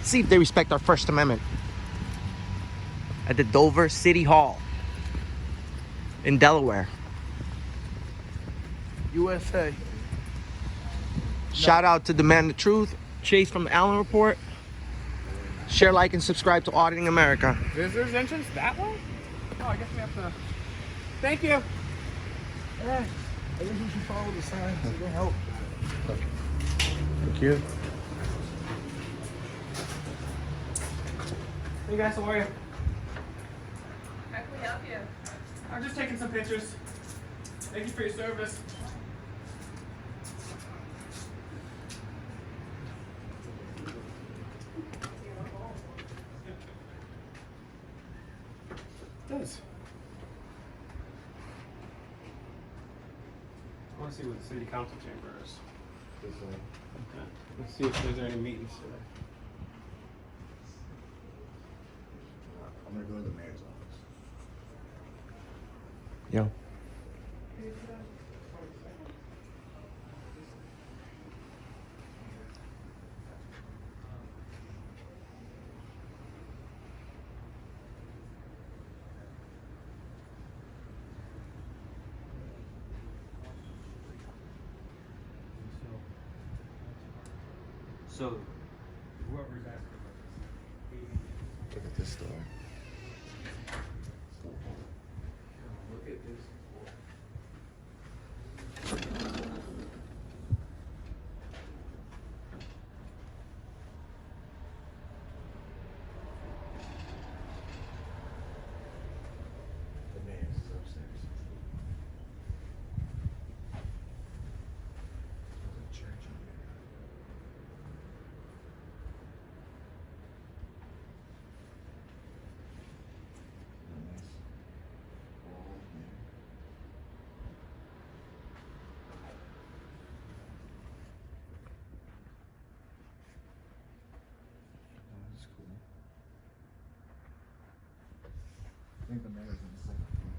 See if they respect our First Amendment. At the Dover City Hall in Delaware. USA. Shout out to Demand the Truth, Chase from the Allen Report. Share, like, and subscribe to Auditing America. Visitors entrance that way? Oh, I guess we have to. Thank you. Yeah, I think we should follow the signs. It'll help. Thank you. Hey guys, how are you? How can we help you? I'm just taking some pictures. Thank you for your service. It does. I want to see what the city council chamber is. Okay. Let's see if there's any meetings today. I'm gonna go to the mayor's office. Yo. So, whoever's asking about this. Look at this store. Look at this. The mayor's is upstairs. There's a church up there. Nice. Wall here. Oh, that's cool. I think the mayor's on the second floor.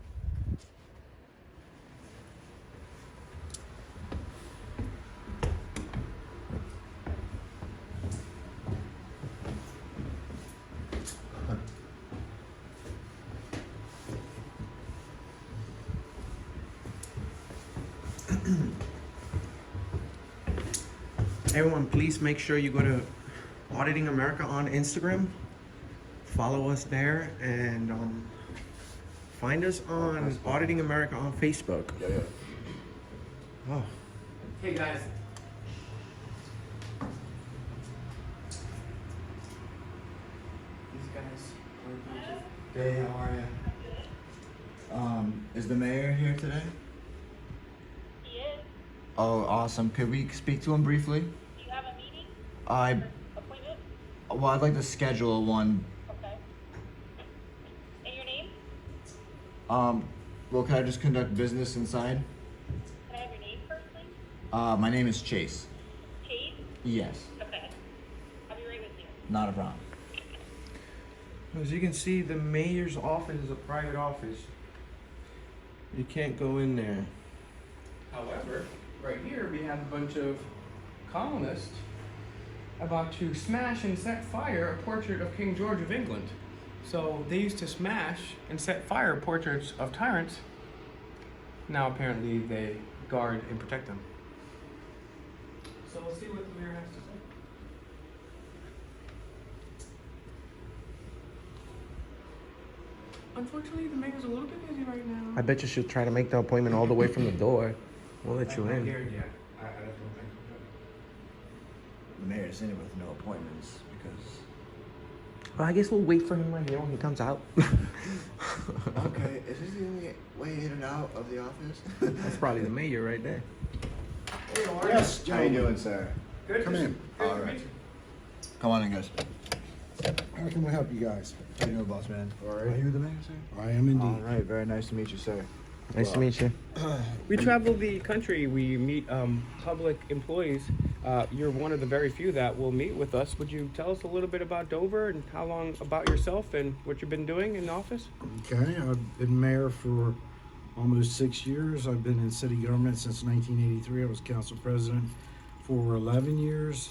Everyone, please make sure you go to Auditing America on Instagram. Follow us there and find us on Auditing America on Facebook. Yeah. Oh, Hey guys. These guys are Hey, how are you? Is the mayor here today? He is. Oh, awesome. Could we speak to him briefly? Do you have a meeting? Appointment? Well, I'd like to schedule one. Okay. And your name? Well, can I just conduct business inside? Can I have your name first, please? My name is Chase. Chase? Yes, Okay. I'll be right with you. not a problem. as you can see, the mayor's office is a private office. You can't go in there. However, right here we have a bunch of colonists about to smash and set fire a portrait of King George of England. So they used to smash and set fire portraits of tyrants. Now apparently they guard and protect them. So we'll see what the mayor has to say. Unfortunately, the mayor's a little bit busy right now. I bet you should try to make the appointment all the way from the door. We'll let you I'm in. here, yeah. I don't think. The mayor's in it with no appointments because. Well, I guess we'll wait for him right here when he comes out. Okay, is this the only way in and out of the office? That's probably the mayor right there. Hey, how are Yes, How you gentlemen. doing, sir? you? Good. Come in. Good to All right. meet you. Come on in, guys. How can we help you guys? How you doing, boss man? All Are right. you the mayor, sir? I am All indeed. right, very nice to meet you, sir. Nice to meet you. We travel the country. We meet public employees. You're one of the very few that will meet with us. Would you tell us a little bit about Dover and how long about yourself and what you've been doing in office? Okay, I've been mayor for almost 6 years. I've been in city government since 1983. I was council president for 11 years,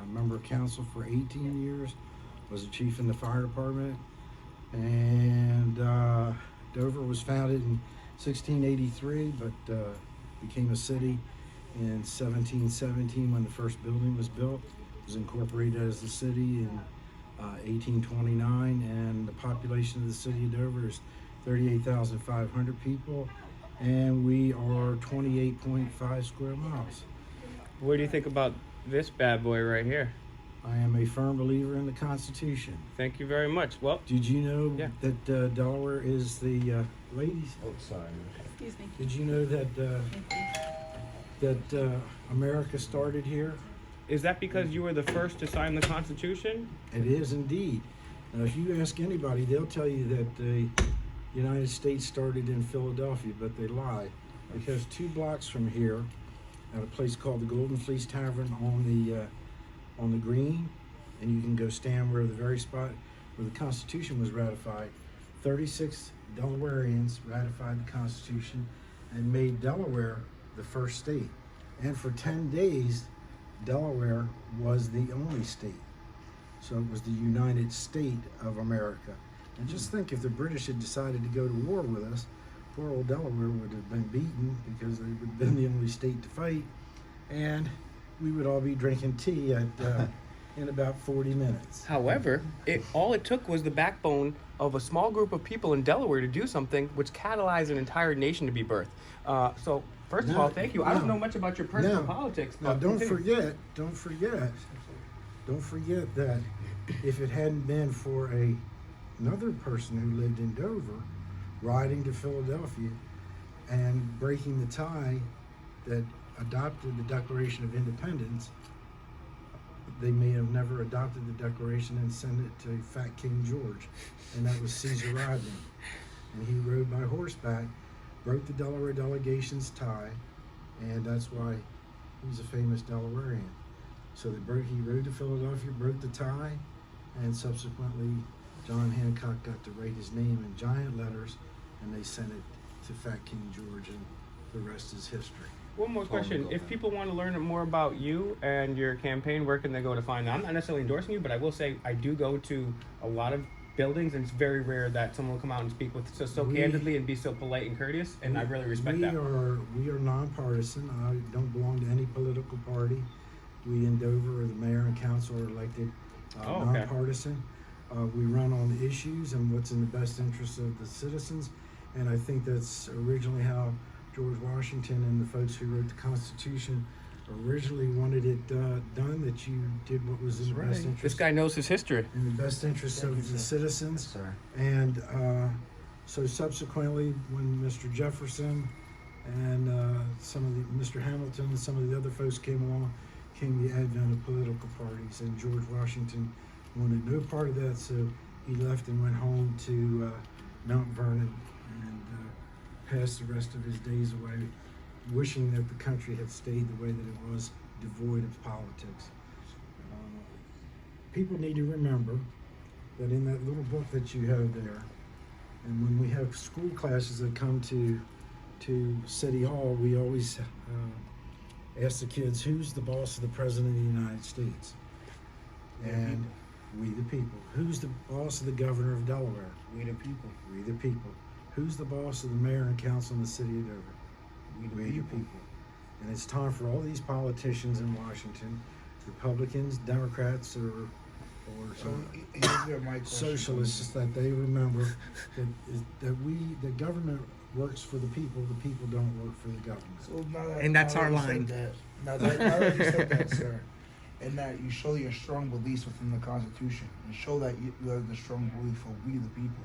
a member of council for 18 years, was a chief in the fire department. And Dover was founded in 1683, but became a city in 1717 when the first building was built. It was incorporated as the city in 1829, and the population of the city of Dover is 38,500 people, and we are 28.5 square miles. What do you think about this bad boy right here? I am a firm believer in the Constitution. Thank you very much. Well, Did you know Yeah. that Delaware is the ladies? Oh, sorry. Excuse me. Did you know that America started here? is that because you were the first to sign the Constitution? It is indeed. Now, if you ask anybody, they'll tell you that the United States started in Philadelphia, but they lie, because 2 blocks from here, at a place called the Golden Fleece Tavern on the green, and you can go stand where the very spot where the Constitution was ratified. 36 Delawareans ratified the Constitution and made Delaware the first state. And for 10 days, Delaware was the only state. So it was the United State of America. And just think, if the British had decided to go to war with us, poor old Delaware would have been beaten, because they would have been the only state to fight, and we would all be drinking tea in about 40 minutes. However, all it took was the backbone of a small group of people in Delaware to do something which catalyzed an entire nation to be birthed. So, first of No, all, thank you. I don't no. know much about your personal No. politics, Now, but don't continue. forget that if it hadn't been for another person who lived in Dover, riding to Philadelphia and breaking the tie that adopted the Declaration of Independence, they may have never adopted the Declaration and sent it to Fat King George, and that was Caesar Rodney. And he rode by horseback, broke the Delaware delegation's tie, and that's why he's a famous Delawarean. So he rode to Philadelphia, broke the tie, and subsequently John Hancock got to write his name in giant letters, and they sent it to Fat King George, and the rest is history. One more question. If people want to learn more about you and your campaign, where can they go to find out? I'm not necessarily endorsing you, but I will say I do go to a lot of buildings, and it's very rare that someone will come out and speak with so candidly and be so polite and courteous, and I really respect that. We are nonpartisan. I don't belong to any political party. We in Dover, the mayor and council, are elected Okay. nonpartisan. We run on the issues and what's in the best interest of the citizens, and I think that's originally how George Washington and the folks who wrote the Constitution originally wanted it done, that you did what was in the best interest. This guy knows his history. In the best interest of the citizens. Sir. And so subsequently, when Mr. Jefferson and Mr. Hamilton and some of the other folks came along, came the advent of political parties, and George Washington wanted no part of that, so he left and went home to Mount Vernon and passed the rest of his days away, wishing that the country had stayed the way that it was, devoid of politics. People need to remember that in that little book that you have there, and when we have school classes that come to City Hall, we always ask the kids, who's the boss of the President of the United States? And we the people. Who's the boss of the Governor of Delaware? We the people. We the people. Who's the boss of the mayor and council in the city of Dover? We the people. And it's time for all these politicians in Washington, Republicans, Democrats, or Here's my question. socialists, that they remember that government works for the people don't work for the government. So now And that's now our that you line. said that, now that you said that, sir, and that you show your strong beliefs within the Constitution, and show that you have the strong belief of we the people,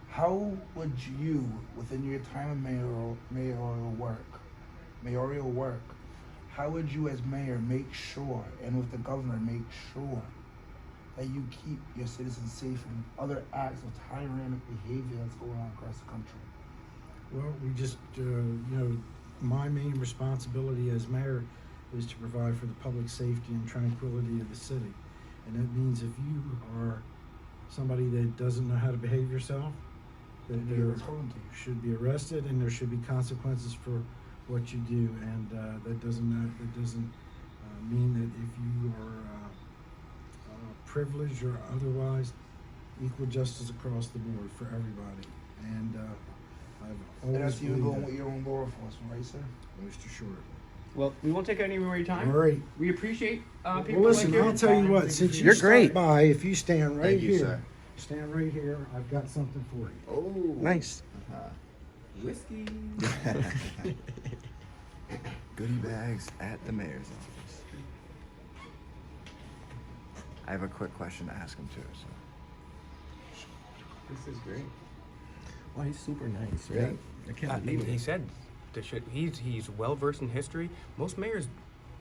how would you, within your time of mayoral work, how would you as mayor make sure, and with the governor make sure, that you keep your citizens safe from other acts of tyrannic behavior that's going on across the country? Well, we just, my main responsibility as mayor is to provide for the public safety and tranquility of the city. And that means if you are somebody that doesn't know how to behave yourself, that you should be arrested, and there should be consequences for what you do. And that doesn't mean that if you are privileged or otherwise, equal justice across the board for everybody. And I've And always that's even believed going that. with your own law enforcement, right, sir? Most assured. Well, we won't take any more of your All time. right. We appreciate people Well, listen, like you. I'll tell you what, since you You're stopped great. by, if you stand right Thank you, here, sir. stand right here, I've got something for you. Oh. Nice. Whiskey. Goodie bags at the mayor's office. I have a quick question to ask him too. So. This is great. Well, he's super nice, right? I can't believe He it. said he's well versed in history. Most mayors,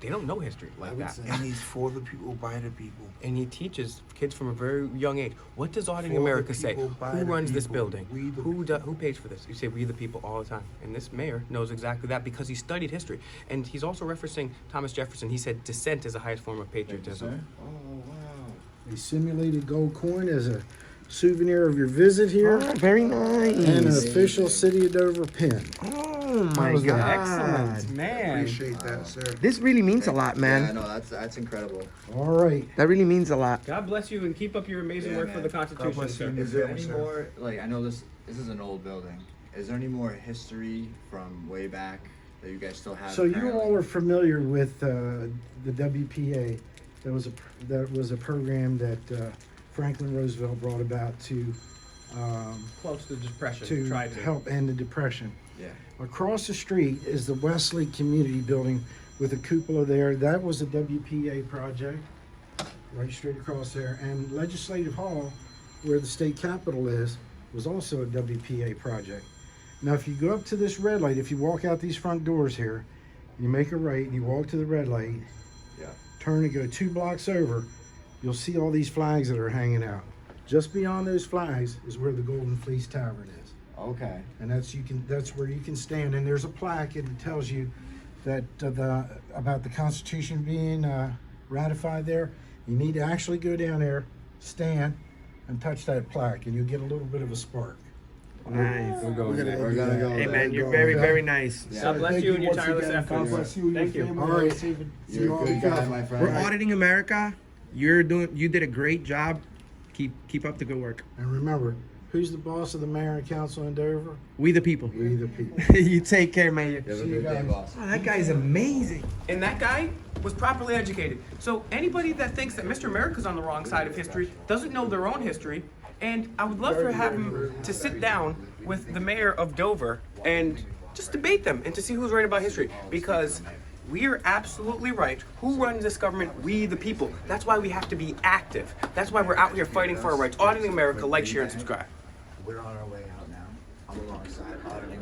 they don't know history like that. And he's for the people, by the people. And he teaches kids from a very young age. What does Auditing For the America say? people, by Who the runs this people, building? we the Who pays for this? You say we the people all the time. And this mayor knows exactly that because he studied history. And he's also referencing Thomas Jefferson. He said dissent is the highest form of patriotism. Oh wow. A simulated gold coin as a souvenir of your visit here, Oh, very nice. and an official City of Dover pin. Oh my was that? God. Excellent, man. Appreciate that, sir. This really means a lot, man. Yeah, no, that's incredible. All right. That really means a lot. God bless you and keep up your amazing Yeah, work for man. the Constitution, God bless sir. you. Is there family, any sir. more? Like, I know this is an old building. Is there any more history from way back that you guys still have? So you currently? all are familiar with the WPA. That was a program that Franklin Roosevelt brought about to Close to depression. Try to help end the Depression. Yeah. Across the street is the Wesley Community Building with a cupola there. That was a WPA project, right straight across there. And Legislative Hall, where the state capitol is, was also a WPA project. Now, if you go up to this red light, if you walk out these front doors here, you make a right and you walk to the red light, Yeah. turn and go 2 blocks over, you'll see all these flags that are hanging out. Just beyond those flags is where the Golden Fleece Tavern is. Okay. And that's where you can stand. And there's a plaque and it tells you that about the Constitution being ratified there. You need to actually go down there, stand, and touch that plaque, and you'll get a little bit of a spark. Nice. We're going We're there. gonna We're do gonna that. go Hey there. man, you're Go, very, okay. very nice. Yeah. God bless Thank you and your once tireless again. God efforts. bless you and your Thank you. family. All right. See You're you a all good guy, again. my friend. We're auditing America. You did a great job. Keep up the good work. And remember, who's the boss of the mayor and council in Dover? We the people. We the people. You take care, man. You have a See you good day, guys. boss. Oh, that guy's amazing. And that guy was properly educated. So anybody that thinks that Mr. America's on the wrong side of history doesn't know their own history. And I would love to have him to sit down with the mayor of Dover and just debate them and to see who's right about history. Because we are absolutely right. Who runs this government? We the people. That's why we have to be active. That's why we're out here fighting for our rights. Auditing America, like, share, and subscribe. We're on our way out now. I'm alongside auditing.